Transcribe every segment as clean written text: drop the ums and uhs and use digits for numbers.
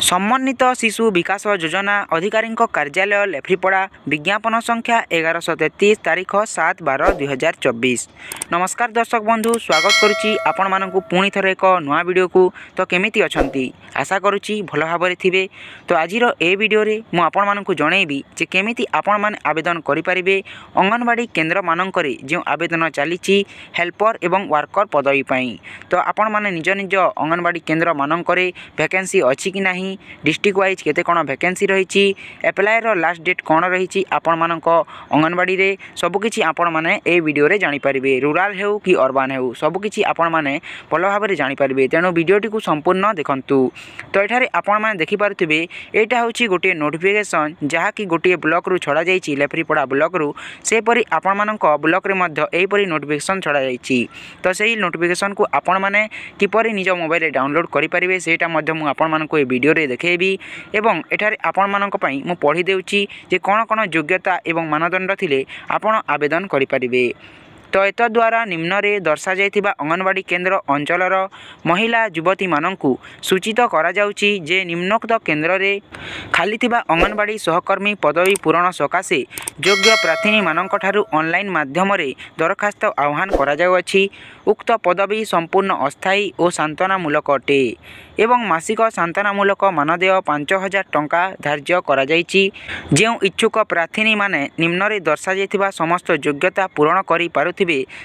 सम्मानित शिशु विकास योजना अधिकारी कार्यालय लेफ्रीपड़ा विज्ञापन संख्या 1133 तारीख 7/12/2024। नमस्कार दर्शक बंधु, स्वागत करुच्ची आपण मानकु पुणी थरे एक नुआ वीडियो को। तो केमिति अछंती, आशा करुच्ची भल भाबरे थिबे। तो आजिर ए वीडियो रे मु आपण मानकु जणैबी जे केमिति आपण माने आवेदन करि परिबे अंगनवाड़ी केन्द्र मानकरे जे आवेदन चलीची हेल्पर एवं वर्कर पदवी पई। तो आपण माने निज निज अंगनवाड़ी केन्द्र मानकरे वैकेंसी अछि कि नाही, डिस्ट्रिक्ट वाइज केते कोन वैकेंसी रहिची, एप्लाई रो लास्ट डेट कोन रहिची आपण मानक अंगनवाड़ी रे सब किछि आपण माने ए वीडियो रे जानि परिबे। रूरल हेउ कि अर्बन हेउ सब किछि आपण माने भल भाबरे जानि परिबे। तेनो वीडियोटी को संपूर्ण देखंतु। तो एठारे आपण माने देखि पारुथिबे एटा होछि गोटे नोटिफिकेशन जहा कि गोटे ब्लॉक रु छडा जाईची लेफ्रीपड़ा ब्लॉक रु। से परि आपण मानक ब्लॉक रे मध्य एई परि नोटिफिकेशन छडा जाईची। तो सेही नोटिफिकेशन को आपण माने किपरि निज मोबाइल रे डाउनलोड करि परिबे सेटा मध्य मु आपण मानक ए वीडियो रे देखेबी। एवं एठारे आपण मानक पई मु पढी देउची जे कोन कोन योग्यता एवं मानदंड थिले आपण आवेदन करि परिबे। तो एत द्वारा निम्न रे दर्शा जाइथिबा अंगनवाड़ी केन्द्र अंचलर महिला युवती मानंकु सूचित करा जाउची जे निम्नोक्त केन्द्र रे खाली थिबा अंगनवाड़ी सहकर्मी पदवी पूरण सकाशे योग्य प्रार्थी मानंक ठारू ऑनलाइन माध्यम रे दरखास्त आह्वान करा जाउछि। उक्त पदवी संपूर्ण अस्थायी और सांत्वनामूलक अटे एवं मासिक सांत्वनामूलक मानदेय 5000 टंका धार्य करा जाइछि। जेउ इच्छुक प्रार्थी माने निम्न रे दर्शा जाइथिबा समस्त योग्यता पूरण करि पारुथिबे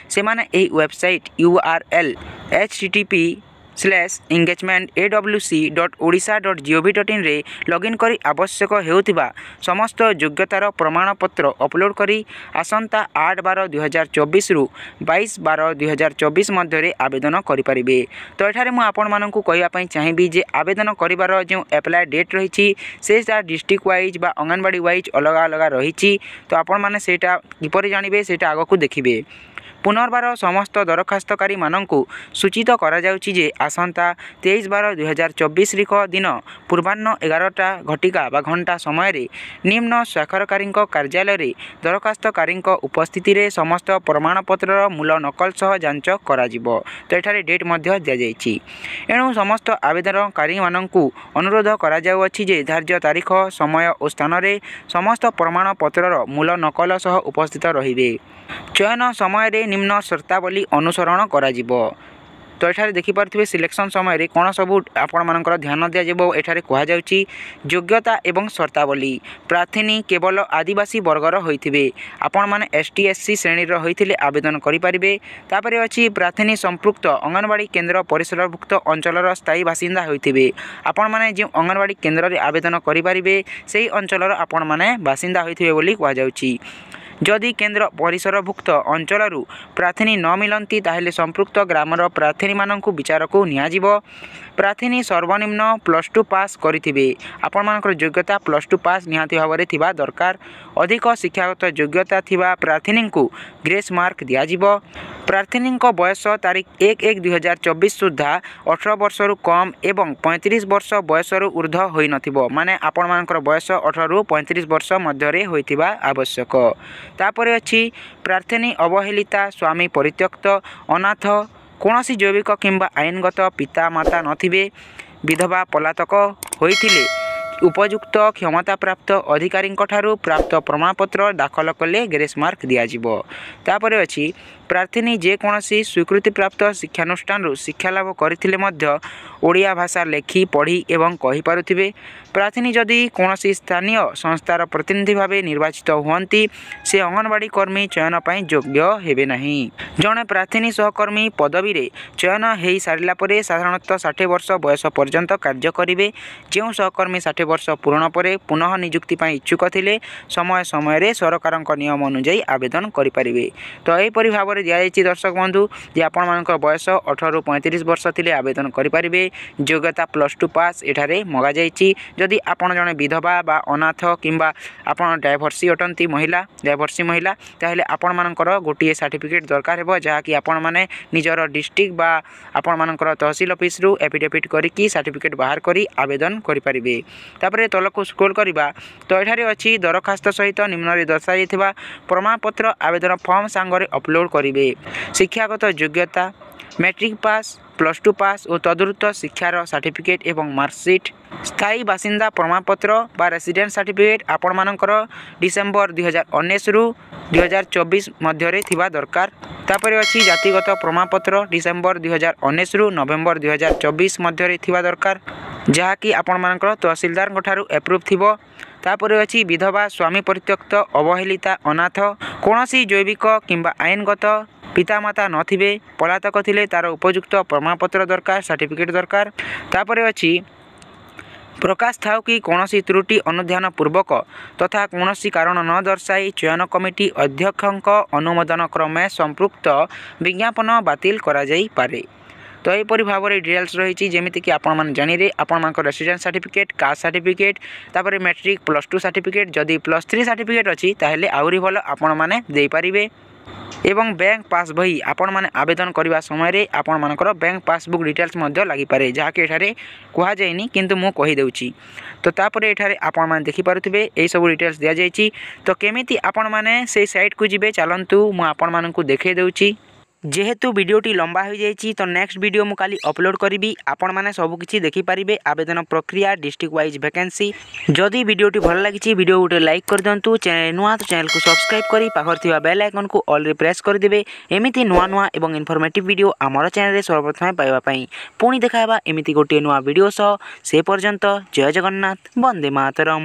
सेमाने एही वेबसाइट URL http://engagement.awc.odisha.gov.in रे लॉगिन करी आवश्यक हेउथिबा समस्त योग्यतार प्रमाणपत्र अपलोड करी आसंता 8/12/2024 रु 22/12/2024 मध्य रे आवेदन करि परिबे। तो एठारे मु आपण माननकु कहिया पई चाहिबी जे आवेदन करिवार जे अप्लाई डेट रहिछि सेटा डिस्ट्रिक्ट वाइज बा अंगनवाड़ी वाइज अलग अलग रहिछि। तो आपण माने सेटा किपरि जानिबे सेटा आगकु देखिबे। पुनर्बार समस्त दरखास्तकारी मानंकु सूचित करा जाउछि जे आसंता 23/12/2024 रिक दिन पूर्वाह्न 11टा घटिका बा घंटा समय रे निम्न स्वाक्षरकारी कार्यालय रे दरखास्तकारी उपस्थिति रे समस्त प्रमाणपत्र मूल नकल सह जांच करा जिवो। तो एठारे डेट मध्य दिया जाइछि। एणु समस्त आवेदनकारी मानंकु अनुरोध करा जाउछि जे धार्य तारीख समय और स्थान रे समस्त प्रमाणपत्र मूल नकल सह उपस्थित रहिबे। चयन समय रे निम्न शर्तावली अनुसरण करा जिवो। तो एठारे देखि पारथिबे सिलेक्शन समय रे कोन सब आपण मानकर ध्यान दिया जिवो। एठारे कहा जाउछि योग्यता एवं शर्तावली प्रार्थी केवल आदिवासी वर्गर होइथिबे। आपण माने ST SC श्रेणी रो होइथिले आवेदन करि परिबे। तापरे अछि प्रार्थी संपृक्त अंगनवाड़ी केन्द्र परिसरभुक्त अंचलर स्थायी बासिंदा होइथिबे। आपण माने जे अंगनवाड़ी केन्द्र रे आवेदन करि परिबे सेही अंचलर आपण माने बासिंदा होइथिबे बोली कहा जाउछि। जदि केन्द्र परिसरभुक्त अंचलरू प्रार्थी न मिलती ताहेले संपृक्त ग्रामर प्रार्थी माननकु विचार को नियाजिवो। प्रार्थी सर्वनिम्न +2 पास करिथिबे। आपण मानकर योग्यता +2 पास निहाती भाबरे थिबा दरकार। अधिक शिक्षागत योग्यता थिबा प्रार्थी को ग्रेस मार्क दियाजिवो। प्रार्थी बयस तारीख 1/1/2024 सुधा 18 वर्ष रु कम एवं 35 वर्ष बयस रु ऊर्ध्व होई नथिबो। माने आपण मानकर बयस 18 रु 35 वर्ष मध्य रे होइथिबा आवश्यक। तापरे अछि प्रार्थी अवहेलिता, स्वामी परित्यक्त, अनाथ, कोनोसी जैविक किंबा आईनगत पिता माता नथिबे, विधवा पलातक होइथिले उपयुक्त क्षमता प्राप्त अधिकारी ठारू प्राप्त प्रमाणपत्र दाखल कले ग्रेस मार्क दियाजिवो। तापरे अछि प्रार्थी जे कोनोसी स्वीकृति प्राप्त शिक्षानुष्ठान रु शिक्षा लाभ करथिले मध्य ओडिया भाषा लेखि पढ़ी एवं कहि पारुथिबे। प्रार्थी जदि कोनोसी स्थानीय संस्थार प्रतिनिधि भावे निर्वाचित हुअंती से अंगनवाड़ी कर्मी चयन पई योग्य हेबे नाही। जणे प्रार्थी सहकर्मी पदवी रे चयन हेई सारिला परे साधारणतः 60 वर्ष बयस पर्यंत कार्य करिवे। जेउ सहकर्मी 60 वर्ष पूर्ण परे पुनः नियुक्ति पई इच्छुक थिले समय समय रे सरकारक नियम अनुसार आवेदन करि परिबे। तो एही परि भाबरे दिया जायछि दर्शक बंधु जे आपण मानकर बयस 18 रु 35 वर्ष थिले आवेदन करि परिबे। योग्यता +2 पास एठारे मगा जायछि। जदि आपण जने विधवा बा अनाथ किंबा आपण डाइवर्सी अटंती महिला ताहेले आपण मानकर गोटिए सर्टिफिकेट दरकार हेबो जहा कि आपण माने निजर डिस्ट्रिक्ट बा आपण मानकर तहसील ऑफिस रु एफिडेविट करिकि सर्टिफिकेट बाहर करी आवेदन करि परिबे। तापरे तलको स्क्रॉल करिबा तो एठारे अछि दरखास्त सहित निम्न रे दर्शा जायथिबा प्रमाणपत्र आवेदन फॉर्म संगरे अपलोड करिवे। शिक्षागत योग्यता मैट्रिक पास +2 ପାସ୍ ଓ ତଦୁର୍ତ୍ତ ଶିକ୍ଷାର ସାର୍ଟିଫିକେଟ୍ ଏବଂ ମାର୍କସିଟ୍। ସ୍ଥାୟୀ ବାସିନ୍ଦା ପ୍ରମାଣପତ୍ର ବା ରେସିଡେନ୍ସ ସାର୍ଟିଫିକେଟ୍ ଆପଣମାନଙ୍କର ଡିସେମ୍ବର 2019ରୁ 2024 ମଧ୍ୟରେ ଥିବା ଦରକାର। ତାପରେ ଅଛି ଜାତିଗତ ପ୍ରମାଣପତ୍ର ଡିସେମ୍ବର 2019ରୁ ନଭେମ୍ବର 2024 ମଧ୍ୟରେ ଥିବା ଦରକାର, ଯାହାକି ଆପଣମାନଙ୍କର ତହସିଲଦାରଙ୍କ ଠାରୁ ଆପ୍ରୁଭ୍ ଥିବ। ତାପରେ ଅଛି ବିଧବା, ସ୍ୱାମୀ ପରିତ୍ୟକ୍ତ, ଅବହେଳିତା, ଅନାଥ, କୌଣସି ଜୈବିକ କିମ୍ବା ଆଇନଗତ ପିତାମାତା ନଥିବେ, ପଳାତକ ଥିଲେ ତା'ର ଉପଯୁକ୍ତ ପ୍ରମାଣପତ୍ର ଦରକାର, ସାର୍ଟିଫିକେଟ୍ ଦରକାର। ତାପରେ ଅଛି ପ୍ରକାଶ ଥାଉ କି କୌଣସି ତ୍ରୁଟି ଅନୁଧ୍ୟାନ ପୂର୍ବକ ତଥା କୌଣସି କାରଣ ନ ଦର୍ଶାଇ ଚୟନ କମିଟି ଅଧ୍ୟକ୍ଷଙ୍କ ଅନୁମୋଦନ କ୍ରମେ ସମ୍ପୃକ୍ତ ବିଜ୍ଞାପନ ବାତିଲ କରାଯାଇପାରେ। ତ ଏହିପରି ଭାବରେ ଡିଟେଲ୍ସ ରହିଛି, ଯେମିତିକି ଆପଣମାନେ ଜାଣିଲେ ଆପଣମାନଙ୍କର ରେସିଡେନ୍ସ ସାର୍ଟିଫିକେଟ୍, କାଷ୍ଟ ସାର୍ଟିଫିକେଟ୍, ତାପରେ ମ୍ୟାଟ୍ରିକ୍ +2 ସାର୍ଟିଫିକେଟ୍, ଯଦି +3 ସାର୍ଟିଫିକେଟ୍ ଅଛି ତାହେଲେ ଆହୁରି ଭଲ ଆପଣମାନେ ଦେଇପାରିବେ। ଏବଂ ବ୍ୟାଙ୍କ ପାସ୍ ବହି ଆପଣମାନେ ଆବେଦନ କରିବା ସମୟରେ ଆପଣମାନଙ୍କର ବ୍ୟାଙ୍କ ପାସବୁକ୍ ଡିଟେଲ୍ସ ମଧ୍ୟ ଲାଗିପାରେ, ଯାହାକି ଏଠାରେ କୁହାଯାଇନି କିନ୍ତୁ ମୁଁ କହିଦେଉଛି। ତ ତାପରେ ଏଠାରେ ଆପଣମାନେ ଦେଖିପାରୁଥିବେ ଏହିସବୁ ଡିଟେଲ୍ସ ଦିଆଯାଇଛି। ତ କେମିତି ଆପଣମାନେ ସେଇ ସାଇଟ୍କୁ ଯିବେ ଚାଲନ୍ତୁ ମୁଁ ଆପଣମାନଙ୍କୁ ଦେଖାଇ ଦେଉଛି। যেহেতু ভিডিওটি লম্বা হয়ে যাই তো নেক্সট ভিডিও মু কালি অপলোড করবি, আপন মানে সবুকিছি দেখিপারে আবেদন প্রক্রিয়া, ডিস্ট্রিক্ট ওয়াইজ ভ্যাকেন্সি। যদি ভিডিওটি ভাল লাগিছি ভিডিও গোটে লাইক করে দিও, চ্যানেল নূয়া তো চ্যানেল কু সবসক্রাইব করে পাখে থাকা বেল আইকন কু অলরে প্রেস করেদেবে এমিতি নূয়া নূয়া এবং ইনফরমেটিভ ভিডিও আমার চ্যানেলে সর্বপ্রথমে পাইবা পাই। পুনি দেখা হেবা এমিতি গোটিয়ে নূয়া ভিডিও সহ। সে পর্যন্ত জয় জগন্নাথ, বন্দে মাতরম।